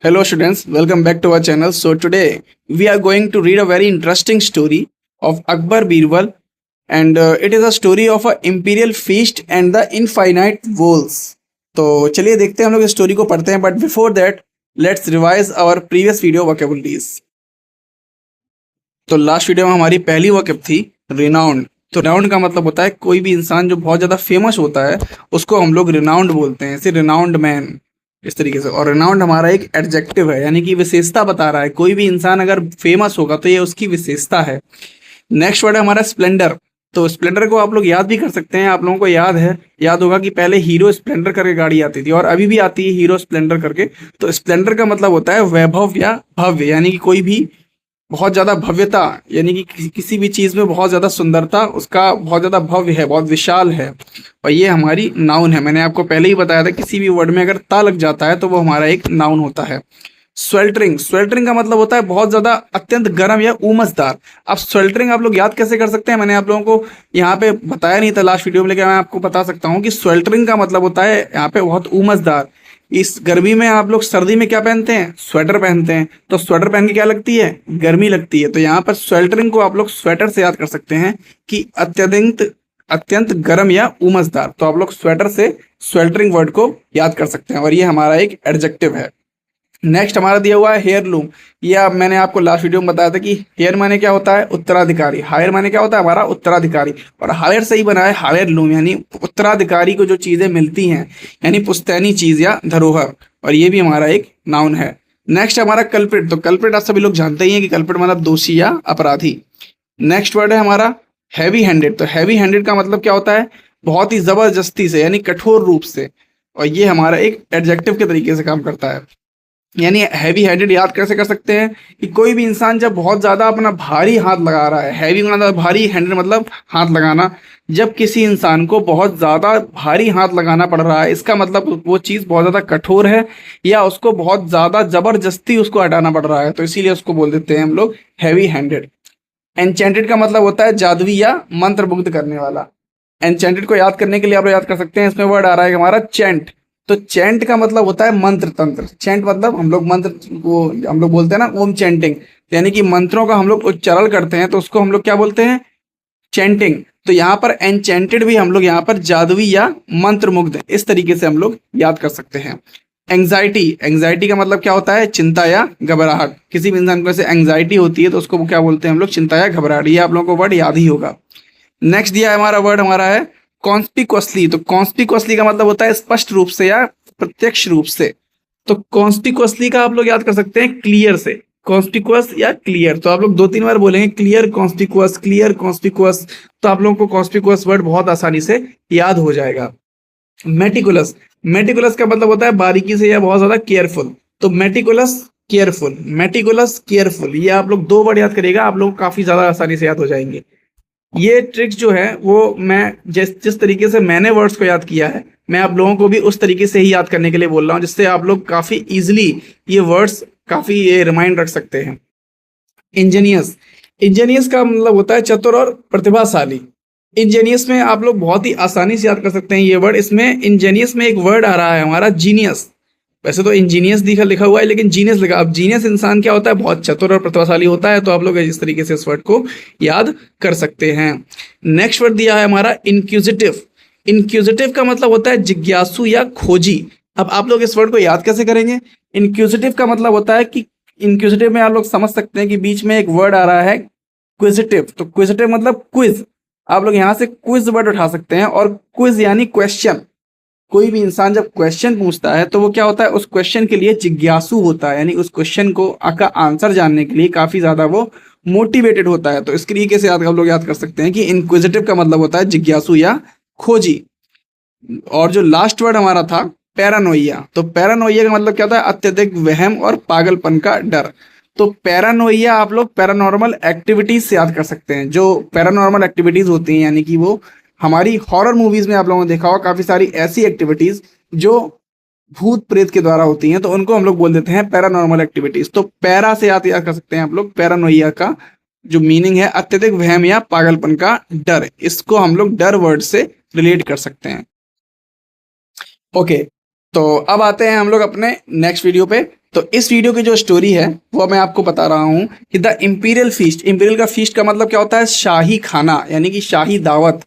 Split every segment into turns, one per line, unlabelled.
Hello students, welcome back to our channel. So today we are going to read a very interesting story of Akbar Birbal, and it is a story of a imperial feast and the infinite walls. तो चलिए देखते हैं हम लोग इस story को पढ़ते हैं, but before that let's revise our previous video vocabularies. तो लास्ट वीडियो में हमारी पहली वर्कअप थी रिनाउंड। तो रिनाउंड का मतलब होता है कोई भी इंसान जो बहुत ज़्यादा फेमस होता है उसको हम लोग रिनाउंड बोलते हैं, जैसे रिनाउंड मैन, इस तरीके से। और रिनाउंड हमारा एक एडजेक्टिव है, यानी कि विशेषता बता रहा है। कोई भी इंसान अगर फेमस होगा तो ये उसकी विशेषता है। नेक्स्ट वर्ड है हमारा स्प्लेंडर। तो स्प्लेंडर को आप लोग याद भी कर सकते हैं। आप लोगों को याद होगा कि पहले हीरो स्प्लेंडर करके गाड़ी आती थी और अभी भी आती है हीरो स्प्लेंडर करके। तो स्प्लेंडर का मतलब होता है वैभव या भव्य, यानी कि कोई भी बहुत ज़्यादा भव्यता, यानी कि किसी भी चीज़ में बहुत ज़्यादा सुंदरता, उसका बहुत ज़्यादा भव्य है, बहुत विशाल है। और ये हमारी नाउन है। मैंने आपको पहले ही बताया था किसी भी वर्ड में अगर ता लग जाता है तो वो हमारा एक नाउन होता है। स्वेल्टरिंग, स्वेल्टरिंग का मतलब होता है बहुत ज़्यादा अत्यंत गर्म या उमसदार। अब स्वेल्टरिंग आप लोग याद कैसे कर सकते हैं, मैंने आप लोगों को यहाँ पे बताया नहीं था लास्ट वीडियो में, लेकिन मैं आपको बता सकता हूँ कि स्वेल्टरिंग का मतलब होता है यहाँ पे बहुत उमसदार। इस गर्मी में आप लोग सर्दी में क्या पहनते हैं, स्वेटर पहनते हैं। तो स्वेटर पहन के क्या लगती है, गर्मी लगती है। तो यहाँ पर स्वेल्टरिंग को आप लोग स्वेटर से याद कर सकते हैं कि अत्यंत गर्म या उमसदार। तो आप लोग स्वेटर से स्वेल्टरिंग वर्ड को याद कर सकते हैं और ये हमारा एक एडजेक्टिव है। नेक्स्ट हमारा दिया हुआ है हेयरलूम। ये मैंने आपको लास्ट वीडियो में बताया था कि हेयर माने क्या होता है, उत्तराधिकारी। हायर माने क्या होता है, हमारा उत्तराधिकारी। और हायर से ही बना है हायर लूम, यानी उत्तराधिकारी को जो चीज़ें मिलती हैं, यानी पुश्तैनी चीज़ या धरोहर। और ये भी हमारा एक नाउन है। नेक्स्ट हमारा कल्प्रिट। तो कल्प्रिट आप सभी लोग जानते ही हैं कि कल्प्रिट मतलब दोषी या अपराधी। नेक्स्ट वर्ड है हमारा हैवी हैंडेड। तो हैवी हैंडेड का मतलब क्या होता है, बहुत ही ज़बरदस्ती से, यानी कठोर रूप से। और ये हमारा एक एडजेक्टिव के तरीके से काम करता है। यानी हैवी हैंडेड याद कैसे कर सकते हैं कि कोई भी इंसान जब बहुत ज़्यादा अपना भारी हाथ लगा रहा है, हैवी मतलब भारी, हैंडेड मतलब हाथ लगाना। जब किसी इंसान को बहुत ज़्यादा भारी हाथ लगाना पड़ रहा है, इसका मतलब वो चीज़ बहुत ज़्यादा कठोर है या उसको बहुत ज़्यादा ज़बरदस्ती उसको हटाना पड़ रहा है, तो इसीलिए उसको बोल देते हैं हम लोग हैवी हैंडेड। एन्चेंटेड का मतलब होता है जादुई या मंत्र मुग्ध करने वाला। एन्चेंटेड को याद करने के लिए आप लोग याद कर सकते हैं, इसमें वर्ड आ रहा है हमारा चैंट। तो चैंट का मतलब होता है मंत्र तंत्र। चैंट मतलब हम लोग मंत्र को हम लोग बोलते हैं ना, ओम चैंटिंग, यानी कि मंत्रों का हम लोग उच्चारण करते हैं तो उसको हम लोग क्या बोलते हैं, चैंटिंग। तो यहाँ पर एनचेंटेड भी हम लोग यहाँ पर जादुई या मंत्र मुग्ध, इस तरीके से हम लोग याद कर सकते हैं। एंग्जाइटी, एंग्जाइटी का मतलब क्या होता है, चिंता या घबराहट। किसी भी इंसान को ऐसे एंग्जाइटी होती है तो उसको क्या बोलते हैं हम लोग, चिंता या घबराहट। ये आप लोगों को वर्ड याद ही होगा। नेक्स्ट दिया है हमारा वर्ड हमारा है कॉन्स्पिक्वसली। तो कॉन्स्पिक्वसली का मतलब होता है स्पष्ट रूप से या प्रत्यक्ष रूप से। तो कॉन्स्पिक्वसली का आप लोग याद कर सकते हैं क्लियर से, कॉन्स्पिक्वस या क्लियर। तो आप लोग 2-3 बार बोलेंगे क्लियर कॉन्स्पिक्वस, क्लियर कॉन्स्पिक्वस, तो आप लोगों को कॉन्स्पिक्वस वर्ड बहुत आसानी से याद हो जाएगा। मेटिकुलस, मेटिकुलस का मतलब होता है बारीकी से या बहुत ज्यादा केयरफुल। तो मेटिकुलस केयरफुल, मेटिकुलस केयरफुल, ये आप लोग 2 वर्ड याद करिएगा, आप लोग काफी ज्यादा आसानी से याद हो जाएंगे। ये ट्रिक्स जो है वो मैं जिस तरीके से मैंने वर्ड्स को याद किया है, मैं आप लोगों को भी उस तरीके से ही याद करने के लिए बोल रहा हूँ, जिससे आप लोग काफ़ी इजीली ये वर्ड्स काफ़ी ये रिमाइंड रख सकते हैं। इंजीनियस, इंजीनियस का मतलब होता है चतुर और प्रतिभाशाली। इंजीनियस में आप लोग बहुत ही आसानी से याद कर सकते हैं ये वर्ड। इसमें इंजीनियस में एक वर्ड आ रहा है हमारा जीनियस। वैसे तो इंजीनियस लिखा हुआ है, लेकिन जीनियस लिखा। अब जीनियस इंसान क्या होता है, बहुत चतुर और प्रतिभाशाली होता है। तो आप लोग इस तरीके से इस वर्ड को याद कर सकते हैं। नेक्स्ट वर्ड दिया है हमारा इंक्यूजिटिव। इंक्यूजिटिव का मतलब होता है जिज्ञासु या खोजी। अब आप लोग इस वर्ड को याद कैसे करेंगे, इंक्यूजिटिव का मतलब होता है कि इंक्यूजिटिव में आप लोग समझ सकते हैं कि बीच में एक वर्ड आ रहा है क्विजिटिव। तो क्विजिटिव मतलब क्विज। आप लोग यहाँ से क्विज वर्ड उठा सकते हैं, और क्विज यानी क्वेश्चन। कोई भी इंसान जब क्वेश्चन पूछता है तो वो क्या होता है, उस क्वेश्चन के लिए जिज्ञासु होता है, यानी उस क्वेश्चन को का आंसर जानने के लिए काफी ज्यादा वो मोटिवेटेड होता है। तो इस तरीके से आप लोग याद कर सकते हैं कि इनक्विजिटिव का मतलब होता है जिज्ञासु या खोजी। और जो लास्ट वर्ड हमारा था पैरानोइया। तो पैरानोइया का मतलब क्या होता है, अत्यधिक वहम और पागलपन का डर। तो पैरानोइया आप लोग पैरानॉर्मल एक्टिविटीज से याद कर सकते हैं। जो पैरानॉर्मल एक्टिविटीज होती हैं, यानी कि वो हमारी हॉरर मूवीज में आप लोगों ने देखा होगा काफी सारी ऐसी एक्टिविटीज जो भूत प्रेत के द्वारा होती हैं, तो उनको हम लोग बोल देते हैं पैरानॉर्मल एक्टिविटीज। तो पैरा से याद कर सकते हैं आप लोग, पैरानोइया का जो मीनिंग है अत्यधिक वहम या पागलपन का डर। इसको हम लोग डर वर्ड से रिलेट कर सकते हैं। ओके, तो अब आते हैं हम लोग अपने नेक्स्ट वीडियो पे। तो इस वीडियो की जो स्टोरी है वो मैं आपको बता रहा हूँ कि द इम्पीरियल फीस्ट, इम्पीरियल का फीस्ट का मतलब क्या होता है, शाही खाना यानी कि शाही दावत।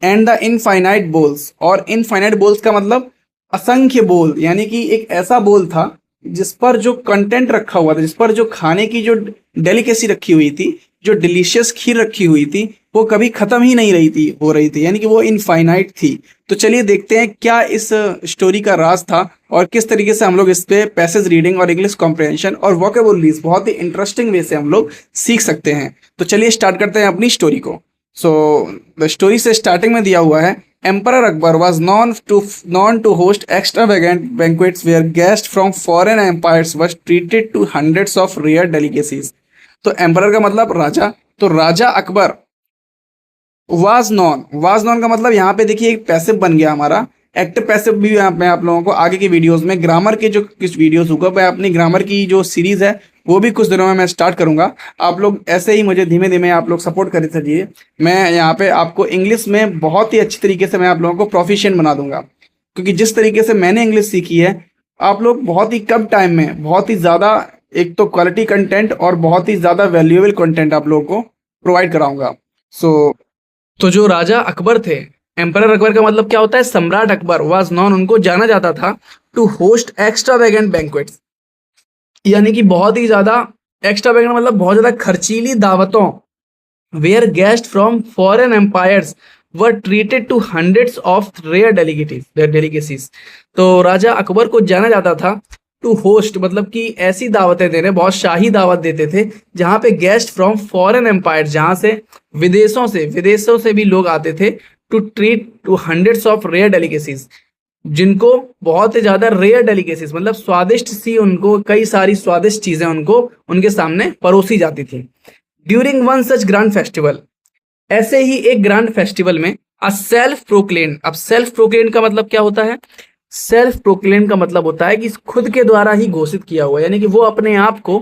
एंड द इनफाइनाइट बोल्स, और इनफाइनाइट बोल्स का मतलब असंख्य बोल, यानी कि एक ऐसा बोल था जिस पर जो कंटेंट रखा हुआ था, जिस पर जो खाने की जो डेलिकेसी रखी हुई थी, जो डिलीशियस खीर रखी हुई थी, वो कभी खत्म ही नहीं हो रही थी, यानी कि वो इनफाइनाइट थी। तो चलिए देखते हैं क्या इस स्टोरी का राज था और किस तरीके से हम लोग इस पे पैसेज रीडिंग और इंग्लिश कॉम्प्रिहेंशन और वोकेबुलरीज बहुत ही इंटरेस्टिंग वे से हम लोग सीख सकते हैं। तो चलिए स्टार्ट करते हैं अपनी स्टोरी को। सो द स्टोरी से स्टार्टिंग में दिया हुआ है, Emperor Akbar was known to host extravagant banquets where guests from foreign empires were treated to hundreds of rare delicacies। तो एम्परर का मतलब राजा, तो राजा अकबर वाज नॉन का मतलब यहाँ पे देखिए एक पैसिव बन गया हमारा। एक्टिव पैसिव भी यहाँ पे आप लोगों को आगे की वीडियोस में ग्रामर के जो कुछ वीडियोस होगा, मैं अपनी ग्रामर की जो सीरीज है वो भी कुछ दिनों में मैं स्टार्ट करूंगा। आप लोग ऐसे ही मुझे धीमे धीमे आप लोग सपोर्ट कर दीजिए। मैं यहाँ पे आपको इंग्लिश में बहुत ही अच्छी तरीके से मैं आप लोगों को प्रोफिशिएंट बना दूंगा, क्योंकि जिस तरीके से मैंने इंग्लिश सीखी है आप लोग बहुत ही कम टाइम में बहुत ही ज़्यादा एक तो क्वालिटी कंटेंट और बहुत ही ज़्यादा वैल्यूएबल कंटेंट आप लोगों को प्रोवाइड कराऊंगा। तो जो राजा अकबर थे, एम्परर अकबर का मतलब क्या होता है, सम्राट अकबर, वाज नॉन उनको जाना जाता था, टू होस्ट एक्स्ट्रावेगेंट बैंक्वेट्स, यानी कि बहुत ही ज्यादा एक्स्ट्रावेगेंट मतलब बहुत ज्यादा खर्चीली दावतों, where guest from foreign empires were treated to hundreds of rare delicacies. तो राजा अकबर को जाना जाता था टू होस्ट, मतलब कि ऐसी दावतें देने, बहुत शाही दावत देते थे जहाँ पे गेस्ट फ्रॉम फॉरेन एम्पायर, जहाँ से विदेशों से भी लोग आते थे, to treat to hundreds of rare delicacies, जिनको बहुत ही ज्यादा रेयर डेलिकेसीज मतलब स्वादिष्ट सी, उनको कई सारी स्वादिष्ट चीजें उनको उनके सामने परोसी जाती थी। During one such grand festival, ऐसे ही एक ग्रैंड फेस्टिवल में, अ सेल्फ प्रोक्लेम्ड, अब सेल्फ प्रोक्लेम्ड का मतलब क्या होता है, सेल्फ प्रोक्लेम का मतलब होता है कि खुद के द्वारा ही घोषित किया हुआ, यानी कि वो अपने आप को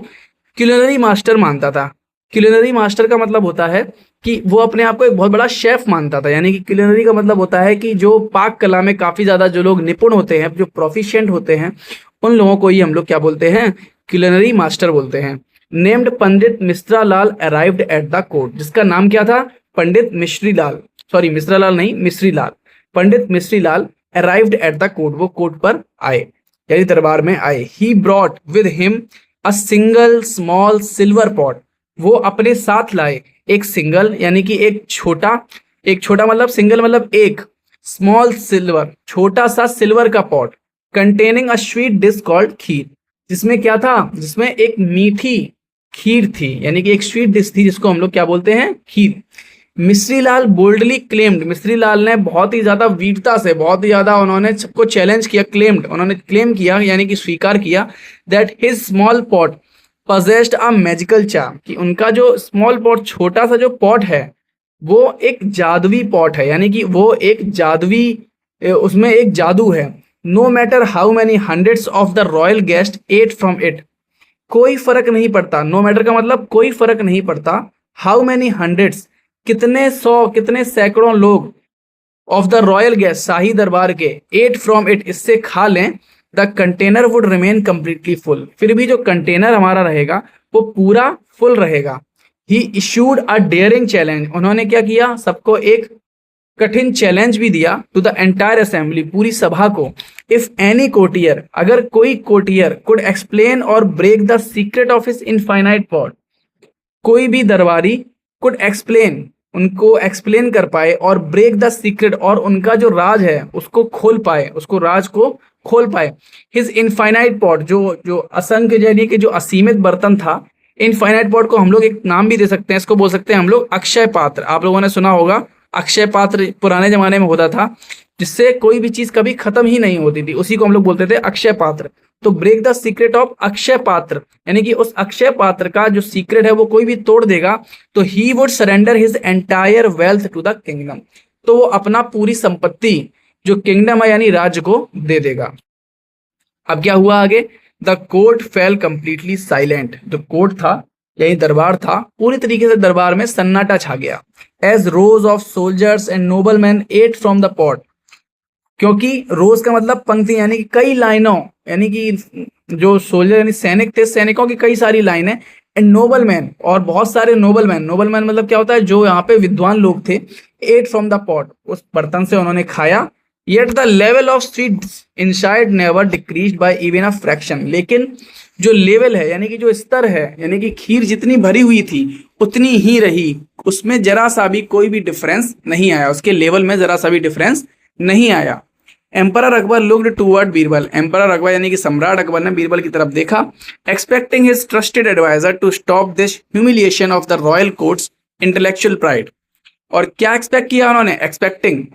क्यूलिनरी मास्टर मानता था। क्यूलिनरी मास्टर का मतलब होता है कि वो अपने आप को एक बहुत बड़ा शेफ मानता था, यानी कि क्यूलिनरी का मतलब होता है कि जो पाक कला में काफी ज्यादा जो लोग निपुण होते हैं, जो प्रोफिशिएंट होते हैं, उन लोगों को ही हम लोग क्या बोलते हैं, क्यूलिनरी मास्टर बोलते हैं। Named Pandit Mishra Lal arrived at the court, जिसका नाम क्या था, पंडित मिश्री लाल, सॉरी मिश्रा लाल नहीं, मिश्री लाल, पंडित Mishri Lal arrived at the court, वो कोर्ट पर आए यानी दरबार में आए। He brought with him a single small silver pot, वो अपने साथ लाए एक सिंगल यानी कि एक छोटा मतलब सिंगल मतलब एक, स्मॉल सिल्वर छोटा सा सिल्वर का pot, containing a sweet dish called kheer, जिसमें क्या था, जिसमें एक मीठी खीर थी, यानी कि एक स्वीट डिश थी जिसको हम लोग क्या बोलते हैं, खीर। मिश्री लाल बोल्डली क्लेम्ड, मिश्री लाल ने बहुत ही ज्यादा वीरता से, बहुत ही ज्यादा उन्होंने सबको चैलेंज किया, क्लेम्ड उन्होंने क्लेम किया यानी कि स्वीकार किया, that his small pot possessed a magical charm, कि उनका जो स्मॉल पॉट छोटा सा जो पॉट है वो एक जादुई पॉट है, यानी कि वो एक जादुई, उसमें एक जादू है। No matter how many hundreds of the royal guest ate from it, कोई फर्क नहीं पड़ता, नो मैटर का मतलब कोई फर्क नहीं पड़ता, हाउ मैनी हंड्रेड्स कितने सौ कितने सैकड़ों लोग, ऑफ द रॉयल गेस्ट शाही दरबार के, एट फ्रॉम इट इससे खा लें, the container would remain completely full, फिर भी जो कंटेनर हमारा रहेगा वो पूरा फुल रहेगा। He issued a dairying challenge, उन्होंने क्या किया, सबको एक कठिन चैलेंज भी दिया, टू द एंटायर असेंबली, पूरी सभा को, इफ एनी कोटियर, अगर कोई कोटियर, कुड एक्सप्लेन और break the secret of his infinite pot, कोई भी दरबारी कुड एक्सप्लेन, उनको एक्सप्लेन कर पाए, और ब्रेक द सीक्रेट, और उनका जो राज है उसको खोल पाए, उसको राज को खोल पाए, हिज इनफाइनाइट पॉट, जो जो असंख्य यानी कि जो असीमित बर्तन था, इनफाइनाइट पॉट को हम लोग एक नाम भी दे सकते हैं, इसको बोल सकते हैं हम लोग अक्षय पात्र, आप लोगों ने सुना होगा अक्षय पात्र पुराने जमाने में होता था, जिससे कोई भी चीज कभी खत्म ही नहीं होती थी, उसी को हम लोग बोलते थे अक्षय पात्र। तो break the secret of Akshaya Patra, यानी कि उस अक्षय पात्र का जो सीक्रेट है वो कोई भी तोड़ देगा, तो ही would surrender his entire wealth to the kingdom, तो वो अपना पूरी संपत्ति जो किंगडम है यानी राज्य को दे देगा। अब क्या हुआ आगे, the court fail completely silent, जो कोर्ट था यही दरबार था, पूरी तरीके से दरबार में सन्नाटा छा गया। As rows of soldiers and noble man ate from the pot, क्योंकि रोज का मतलब पंक्ति यानी कि कई लाइनों, यानी कि जो सोल्जर यानी सैनिक थे, सैनिकों की कई सारी लाइन है। एंड नोबल मैन, और बहुत सारे नोबल मैन। नोबल मैन मतलब क्या होता है, जो यहाँ पे विद्वान लोग थे। एट फ्रॉम द पॉट, उस बर्तन से उन्होंने खाया। Yet the level of sweets inside never decreased bye even a fraction, लेकिन जो लेवल है यानी कि जो स्तर है, यानी कि खीर जितनी भरी हुई थी उतनी ही रही, उसमें जरा सा भी कोई भी डिफरेंस नहीं आया, उसके लेवल में जरा सा भी डिफरेंस नहीं आया। Emperor Akbar looked toward Birbal, emperor Akbar यानी कि सम्राट अकबर ने बीरबल की तरफ देखा। Expecting his trusted adviser to stop this humiliation of the royal court's intellectual pride. और क्या एक्सपेक्ट किया उन्होंने,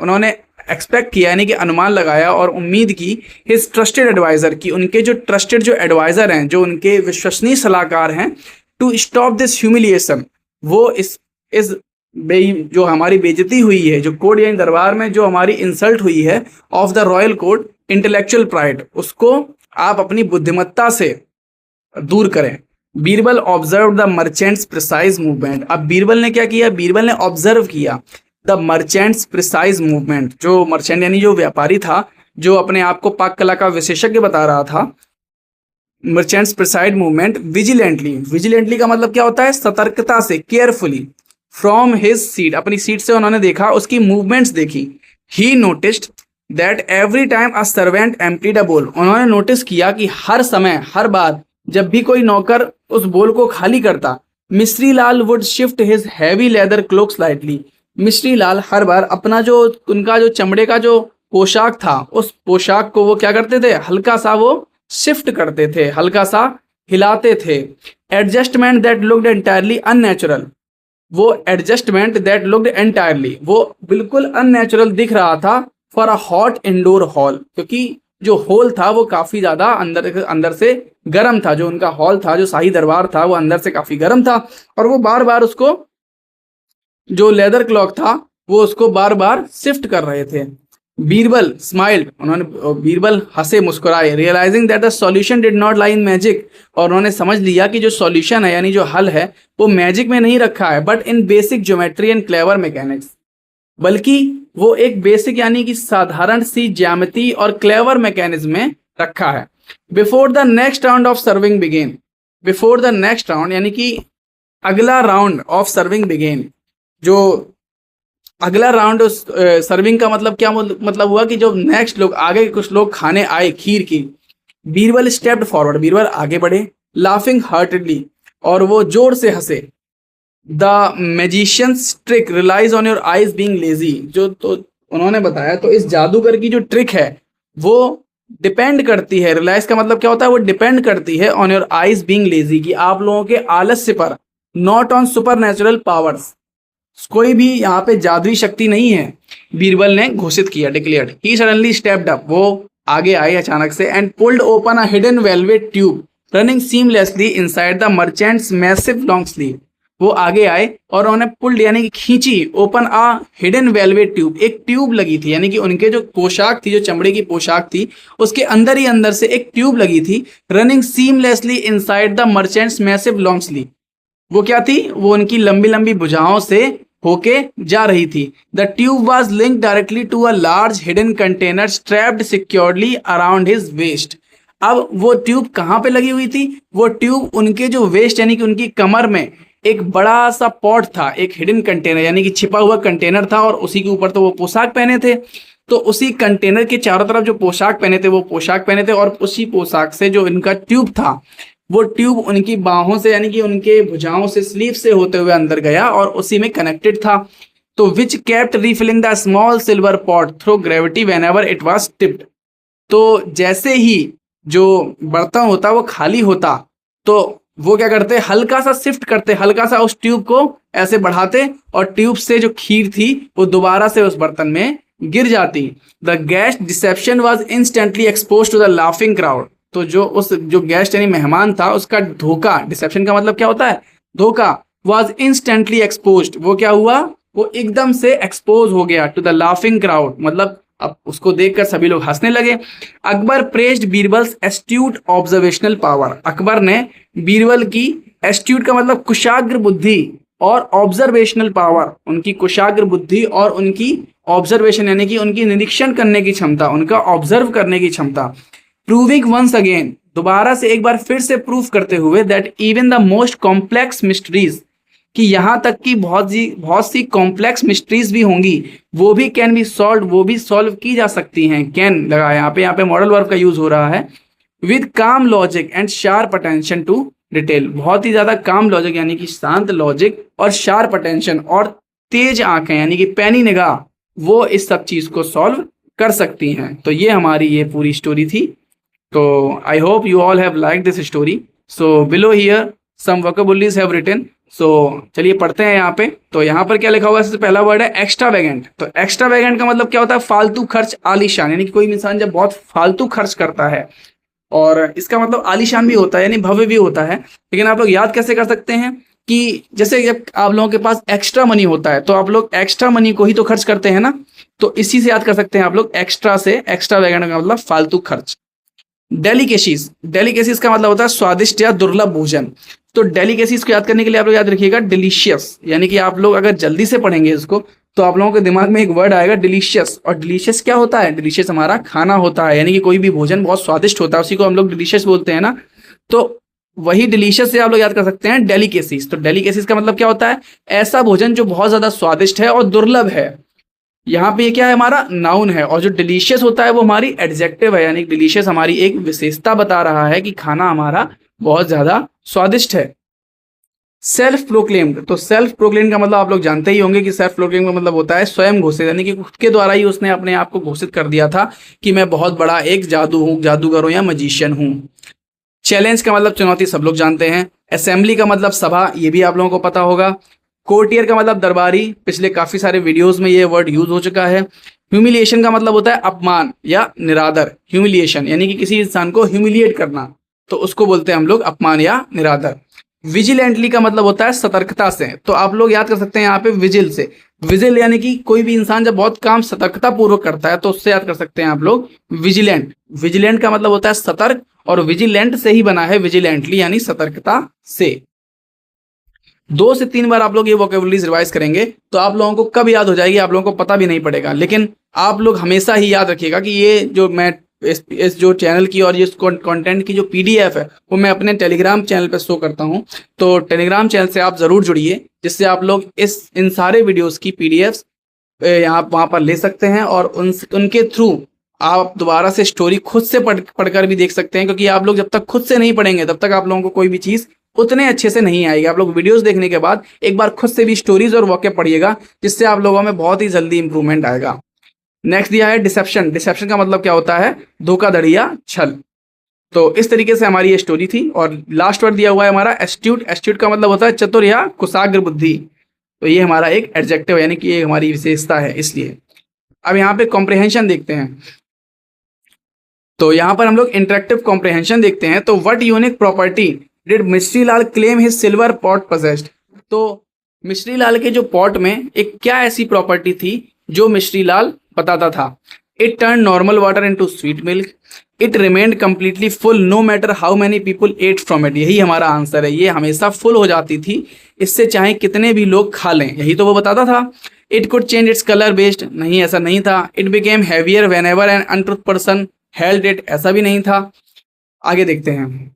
उन्होंने एक्सपेक्ट किया यानी कि अनुमान लगाया और उम्मीद की हिज ट्रस्टेड एडवाइजर की, उनके जो ट्रस्टेड जो एडवाइजर हैं, जो उनके विश्वसनीय सलाहकार हैं, टू स्टॉप दिस ह्यूमिलिएशन, वो इस जो हमारी बेइज्जती हुई है, जो कोर्ट यानी दरबार में जो हमारी इंसल्ट हुई है of the royal court intellectual pride, उसको आप अपनी बुद्धिमत्ता से दूर करें। Birbal observe the merchants precise movement. अब बीरबल ने क्या किया, बीरबल ने ऑब्जर्व किया द मर्चेंट्स प्रिसाइज मूवमेंट। जो मर्चेंट यानी जो व्यापारी था, जो अपने आप को पाक कला का विशेषज्ञ बता रहा था, merchant's precise movement vigilantly. Vigilantly का मतलब क्या होता है, सतर्कता से, केयरफुली। फ्रॉम हिज सीट, अपनी सीट से उन्होंने देखा, उसकी मूवमेंट्स देखी। He noticed that every time a servant emptied a bowl. उन्होंने नोटिस किया कि हर समय, हर बार जब भी कोई नौकर उस बोल को खाली करता, Misri Lal would shift his heavy leather cloak slightly. Misri Lal हर बार अपना जो उनका जो चमड़े का जो पोशाक था, उस पोशाक को वो क्या करते थे, हल्का सा वो शिफ्ट करते थे, हल्का सा हिलाते थे। Adjustment that looked entirely unnatural. वो एडजस्टमेंट दैट लुक्ड एंटायरली, वो बिल्कुल अननेचुरल दिख रहा था for a hot indoor hall, क्योंकि जो हॉल था वो काफी ज्यादा अंदर से गर्म था। जो उनका हॉल था, जो शाही दरबार था, वो अंदर से काफी गर्म था, और वो बार बार उसको, जो लेदर क्लॉक था, वो उसको बार बार शिफ्ट कर रहे थे। बीरबल स्माइल्ड, बीरबल हंसे, मुस्कुराए। Realising that the solution did not lie in magic, और उन्होंने समझ लिया कि जो सॉल्यूशन है यानी जो हल है वो मैजिक में नहीं रखा है, but in basic geometry and clever mechanics, बल्कि वो एक बेसिक यानी कि साधारण सी ज्यामिति और क्लेवर मैकेनिज्म में रखा है। Before the next round of serving begin, before the next round यानी कि अगला राउंड ऑफ सर्विंग बिगेन, जो अगला राउंड सर्विंग का मतलब क्या मतलब हुआ कि जो नेक्स्ट लोग आगे कुछ लोग खाने आए खीर की। बीरबल स्टेप्ड फॉरवर्ड, बीरबल आगे बढ़े। लाफिंग हार्टेडली, और वो जोर से हंसे। The magician's trick relies on your eyes being lazy, जो तो उन्होंने बताया, तो इस जादूगर की जो ट्रिक है वो डिपेंड करती है, रिलाइज का मतलब क्या होता है, वो डिपेंड करती है on your eyes being lazy, कि आप लोगों के आलस्य पर, not on super natural powers, कोई भी यहाँ पे जादुई शक्ति नहीं है, बीरबल ने घोषित किया, declared. He suddenly stepped up, वो आगे आए अचानक से, and pulled open a hidden velvet tube running seamlessly inside the merchants massive long sleeve. वो आगे आए और उन्होंने पुल्ड यानी कि खींची, open a hidden velvet tube, एक ट्यूब लगी थी, यानी कि उनके जो पोशाक थी, जो चमड़े की पोशाक थी, उसके अंदर ही अंदर से एक ट्यूब लगी थी। Running seamlessly inside the merchants massive long sleeve, वो क्या थी, वो उनकी लंबी लंबी भुजाओं से होके जा रही थी। The tube was link directly to a large hidden container strapped securely around his waist. अब वो ट्यूब कहाँ पे लगी हुई थी, वो ट्यूब उनके जो वेस्ट यानी कि उनकी कमर में एक बड़ा सा पॉट था, एक हिडन कंटेनर यानी कि छिपा हुआ कंटेनर था, और उसी के ऊपर तो वो पोशाक पहने थे। तो उसी कंटेनर के चारों तरफ जो पोशाक पहने थे, वो पोशाक पहने थे, और उसी पोशाक से जो इनका ट्यूब था, वो ट्यूब उनकी बाहों से यानी कि उनके भुजाओं से, स्लीव से होते हुए अंदर गया और उसी में कनेक्टेड था। तो विच kept refilling the small silver pot through gravity whenever it was tipped. तो जैसे ही जो बर्तन होता वो खाली होता, तो वो क्या करते, हल्का सा शिफ्ट करते, हल्का सा उस ट्यूब को ऐसे बढ़ाते, और ट्यूब से जो खीर थी वो दोबारा से उस बर्तन में गिर जाती। The guest deception was instantly expose to the laughing crowd. तो जो गेस्ट यानी मेहमान था, उसका धोखा, डिसेप्शन का मतलब क्या होता है, धोखा, वॉज इंस्टेंटली एक्सपोज्ड, वो क्या हुआ, वो एकदम से एक्सपोज हो गया टू द लाफिंग क्राउड, मतलब अब उसको देखकर सभी लोग हंसने लगे। Akbar praised Birbal's astute observational power. Akbar ने बीरबल की, एस्ट्यूट का मतलब कुशाग्र बुद्धि, और ऑब्जर्वेशनल पावर, उनकी कुशाग्र बुद्धि और उनकी ऑब्जर्वेशन यानी कि उनकी निरीक्षण करने की क्षमता, उनका ऑब्जर्व करने की क्षमता, प्रूविंग वंस अगेन, दोबारा से एक बार फिर से प्रूफ करते हुए that even the most complex mysteries, कि यहाँ तक कि बहुत सी कॉम्प्लेक्स मिस्ट्रीज भी होंगी वो भी कैन बी सॉल्व, वो भी सॉल्व की जा सकती हैं। कैन लगा यहाँ पे मॉडल वर्ब का यूज हो रहा है। With calm logic and sharp attention to detail, बहुत ही ज्यादा काम लॉजिक यानी कि शांत लॉजिक और शार्प अटेंशन और तेज आंखें यानी कि पैनी निगाह, वो इस सब चीज को सॉल्व कर सकती हैं। तो ये हमारी ये पूरी स्टोरी थी। तो I hope you all have like this story. So below here some vocabularies have written. So चलिए पढ़ते हैं यहाँ पे। तो यहाँ पर क्या लिखा हुआ है, सबसे पहला वर्ड है एक्स्ट्रावेगेंट। तो एक्स्ट्रावेगेंट का मतलब क्या होता है, फालतू खर्च, आलीशान, यानी कि कोई इंसान जब बहुत फालतू खर्च करता है, और इसका मतलब आलीशान भी होता है यानी भव्य भी होता है। लेकिन आप लोग याद कैसे कर सकते हैं कि जैसे जब आप लोगों के पास एक्स्ट्रा मनी होता है तो आप लोग एक्स्ट्रा मनी को ही तो खर्च करते हैं ना, तो इसी से याद कर सकते हैं आप लोग एक्स्ट्रा से। एक्स्ट्रावेगेंट का मतलब फालतू खर्च। डेलिकेसीज, डेलिकेसीज का मतलब होता है स्वादिष्ट या दुर्लभ भोजन। तो डेलिकेसीज को याद करने के लिए आप लोग याद रखिएगा डिलीशियस, यानी कि आप लोग अगर जल्दी से पढ़ेंगे इसको तो आप लोगों के दिमाग में एक वर्ड आएगा डिलीशियस। और डिलीशियस क्या होता है, डिलीशियस हमारा खाना होता है, यानी कि कोई भी भोजन बहुत स्वादिष्ट होता है उसी को हम लोग डिलीशियस बोलते हैं ना। तो वही डिलीशियस से आप लोग याद कर सकते हैं डेलिकेसीज। तो डेलिकेसीज का मतलब क्या होता है, ऐसा भोजन जो बहुत ज्यादा स्वादिष्ट है और दुर्लभ है। यहाँ पे ये क्या है, हमारा नाउन है, और जो डिलीशियस होता है वो हमारी एडजेक्टिव है, यानी डिलीशियस हमारी एक विशेषता बता रहा है कि खाना हमारा बहुत ज्यादा स्वादिष्ट है। सेल्फ प्रोक्लेम्ड, तो सेल्फ प्रोक्लेम्ड का मतलब आप लोग जानते ही होंगे कि सेल्फ प्रोक्लेम्ड का मतलब होता है स्वयं घोषित, यानी कि खुद के द्वारा ही उसने अपने आप को घोषित कर दिया था कि मैं बहुत बड़ा एक जादूगर हूं या मजिशियन हूं। चैलेंज का मतलब चुनौती, सब लोग जानते हैं। असेंबली का मतलब सभा, ये भी आप लोगों को पता होगा। कोर्टियर का मतलब दरबारी, पिछले काफी सारे वीडियोस में ये वर्ड यूज हो चुका है। ह्यूमिलिएशन का मतलब होता है अपमान या निरादर। ह्यूमिलिएशन यानी कि किसी इंसान को ह्यूमिलिएट करना, तो उसको बोलते हैं हम लोग अपमान या निरादर। विजिलेंटली का मतलब होता है सतर्कता से, तो आप लोग याद कर सकते हैं यहाँ पे विजिल से। विजिल यानी कि कोई भी इंसान जब बहुत काम सतर्कता पूर्वक करता है तो उससे याद कर सकते हैं आप लोग विजिलेंट। विजिलेंट का मतलब होता है सतर्क, और विजिलेंट से ही बना है विजिलेंटली यानी सतर्कता से। 2 से 3 बार आप लोग ये वोकैबुलरीज रिवाइज करेंगे तो आप लोगों को कब याद हो जाएगी आप लोगों को पता भी नहीं पड़ेगा। लेकिन आप लोग हमेशा ही याद रखिएगा कि ये जो मैं इस जो चैनल की और ये कंटेंट की जो पीडीएफ है वो मैं अपने टेलीग्राम चैनल पे शो करता हूँ। तो टेलीग्राम चैनल से आप जरूर जुड़िए, जिससे आप लोग इन सारे वीडियोस की पीडीएफ यहाँ वहाँ पर ले सकते हैं, और उनके थ्रू आप दोबारा से स्टोरी खुद से पढ़कर भी देख सकते हैं। क्योंकि आप लोग जब तक खुद से नहीं पढ़ेंगे तब तक आप लोगों को कोई भी चीज़ उतने अच्छे से नहीं आएगी। आप लोग वीडियोस देखने के बाद एक बार खुद से भी स्टोरीज और वाक्य पढ़िएगा, जिससे आप लोगों में बहुत ही जल्दी इंप्रूवमेंट आएगा। नेक्स्ट दिया है डिसेप्शन। डिसेप्शन का मतलब क्या होता है, धोखाधड़ी या छल। तो इस तरीके से हमारी ये स्टोरी थी। और लास्ट वर्ड दिया हुआ है हमारा एस्ट्यूट। एस्ट्यूट का मतलब होता है चतुर या कुशाग्र बुद्धि। तो ये हमारा एक एडजेक्टिव यानी कि ये हमारी विशेषता है इसलिए। अब यहाँ पे कॉम्प्रिहेंशन देखते हैं। तो यहाँ पर हम लोग इंटरेक्टिव कॉम्प्रिहेंशन देखते हैं। तो what unique property did Mishri Lal claim his silver pot possessed. तो मिश्री लाल के जो पॉट में एक क्या ऐसी प्रॉपर्टी थी जो मिश्री लाल बताता था। It turn normal water into sweet milk, it remained completely full no matter how many people ate from it. यही हमारा आंसर है, ये हमेशा फुल हो जाती थी, इससे चाहे कितने भी लोग खा लें, यही तो वो बताता था। It could change its colour based, नहीं ऐसा नहीं था। It became heavier whenever an untruth person held it, ऐसा भी नहीं था। आगे देखते हैं।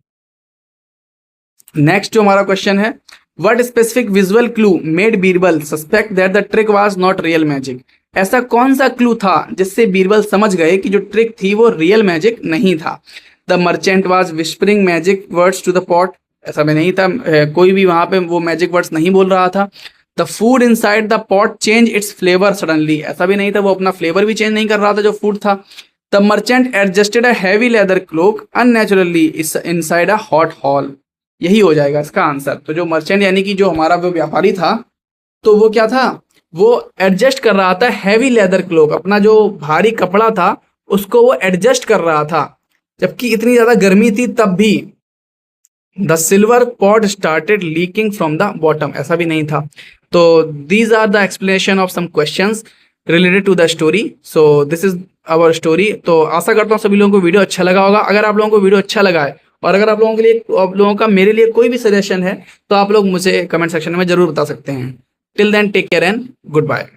नेक्स्ट जो हमारा क्वेश्चन है, what specific visual clue made Birbal suspect that the trick was not real magic. ऐसा कौन सा क्लू था जिससे बीरबल समझ गए कि जो ट्रिक थी वो रियल मैजिक नहीं था। The merchant was whispering magic words to the pot, ऐसा भी नहीं था, कोई भी वहां पे वो मैजिक वर्ड्स नहीं बोल रहा था। The food inside the pot change it's flavour suddenly, ऐसा भी नहीं था, वो अपना फ्लेवर भी चेंज नहीं कर रहा था जो फूड था। The merchant adjusted a heavy leather cloak unnaturally inside a hot hall, यही हो जाएगा इसका आंसर। तो जो मर्चेंट यानी कि जो हमारा वो व्यापारी था, तो वो क्या था, वो एडजस्ट कर रहा था हैवी लेदर क्लोक, अपना जो भारी कपड़ा था उसको वो एडजस्ट कर रहा था, जबकि इतनी ज्यादा गर्मी थी तब भी। The silver pot started leaking from the bottom, ऐसा भी नहीं था। तो these are the explanation of some questions related to the story. So this is our story. तो आशा करता हूँ सभी लोगों को वीडियो अच्छा लगा होगा। अगर आप लोगों को वीडियो अच्छा लगा है और अगर आप लोगों का मेरे लिए कोई भी सजेशन है तो आप लोग मुझे कमेंट सेक्शन में जरूर बता सकते हैं। Till then take care and good bye.